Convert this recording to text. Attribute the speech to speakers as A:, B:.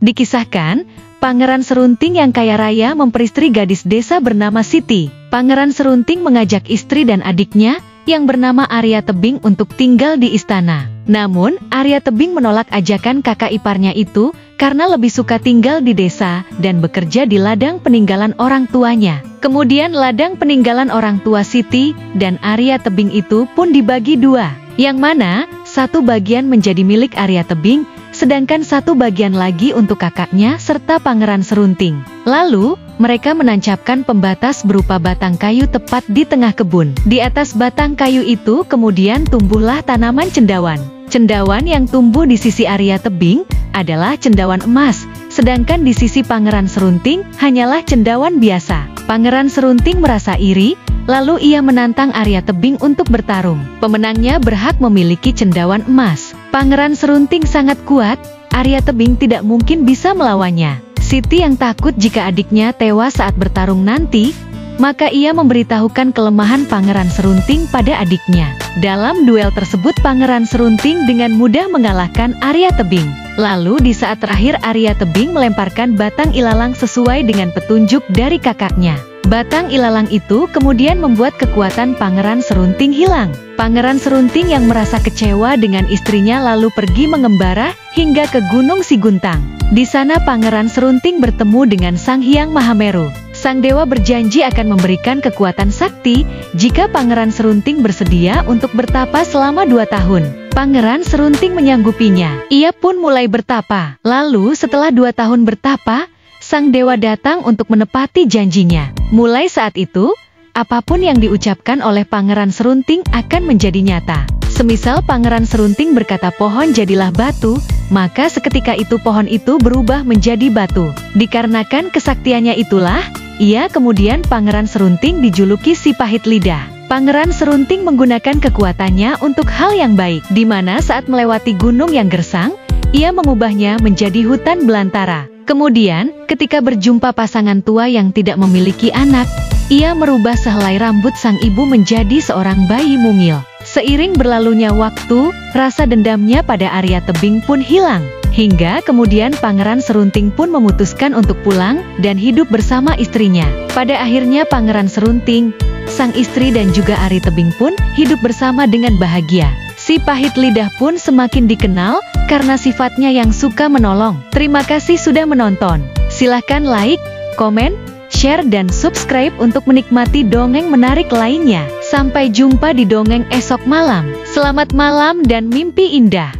A: Dikisahkan, Pangeran Serunting yang kaya raya memperistri gadis desa bernama Siti. Pangeran Serunting mengajak istri dan adiknya, yang bernama Arya Tebing untuk tinggal di istana. Namun, Arya Tebing menolak ajakan kakak iparnya itu, karena lebih suka tinggal di desa, dan bekerja di ladang peninggalan orang tuanya. Kemudian ladang peninggalan orang tua Siti, dan Arya Tebing itu pun dibagi dua, yang mana, satu bagian menjadi milik Arya Tebing, sedangkan satu bagian lagi untuk kakaknya serta Pangeran Serunting. Lalu, mereka menancapkan pembatas berupa batang kayu tepat di tengah kebun. Di atas batang kayu itu kemudian tumbuhlah tanaman cendawan. Cendawan yang tumbuh di sisi Arya Tebing adalah cendawan emas, sedangkan di sisi Pangeran Serunting hanyalah cendawan biasa. Pangeran Serunting merasa iri, lalu ia menantang Arya Tebing untuk bertarung. Pemenangnya berhak memiliki cendawan emas. Pangeran Serunting sangat kuat, Arya Tebing tidak mungkin bisa melawannya. Siti yang takut jika adiknya tewas saat bertarung nanti, maka ia memberitahukan kelemahan Pangeran Serunting pada adiknya. Dalam duel tersebut Pangeran Serunting dengan mudah mengalahkan Arya Tebing. Lalu di saat terakhir Arya Tebing melemparkan batang ilalang sesuai dengan petunjuk dari kakaknya. Batang ilalang itu kemudian membuat kekuatan Pangeran Serunting hilang. Pangeran Serunting yang merasa kecewa dengan istrinya lalu pergi mengembara hingga ke Gunung Siguntang. Di sana Pangeran Serunting bertemu dengan Sang Hyang Mahameru. Sang dewa berjanji akan memberikan kekuatan sakti jika Pangeran Serunting bersedia untuk bertapa selama 2 tahun. Pangeran Serunting menyanggupinya. Ia pun mulai bertapa. Lalu setelah 2 tahun bertapa, sang dewa datang untuk menepati janjinya. Mulai saat itu, apapun yang diucapkan oleh Pangeran Serunting akan menjadi nyata. Semisal Pangeran Serunting berkata pohon jadilah batu, maka seketika itu pohon itu berubah menjadi batu. Dikarenakan kesaktiannya itulah, ia kemudian Pangeran Serunting dijuluki si pahit lidah. Pangeran Serunting menggunakan kekuatannya untuk hal yang baik, di mana saat melewati gunung yang gersang, ia mengubahnya menjadi hutan belantara. Kemudian, ketika berjumpa pasangan tua yang tidak memiliki anak, ia merubah sehelai rambut sang ibu menjadi seorang bayi mungil. Seiring berlalunya waktu, rasa dendamnya pada Arya Tebing pun hilang. Hingga kemudian Pangeran Serunting pun memutuskan untuk pulang dan hidup bersama istrinya. Pada akhirnya Pangeran Serunting, sang istri dan juga Arya Tebing pun hidup bersama dengan bahagia. Si pahit lidah pun semakin dikenal karena sifatnya yang suka menolong. Terima kasih sudah menonton. Silahkan like, komen, share dan subscribe untuk menikmati dongeng menarik lainnya. Sampai jumpa di dongeng esok malam. Selamat malam dan mimpi indah.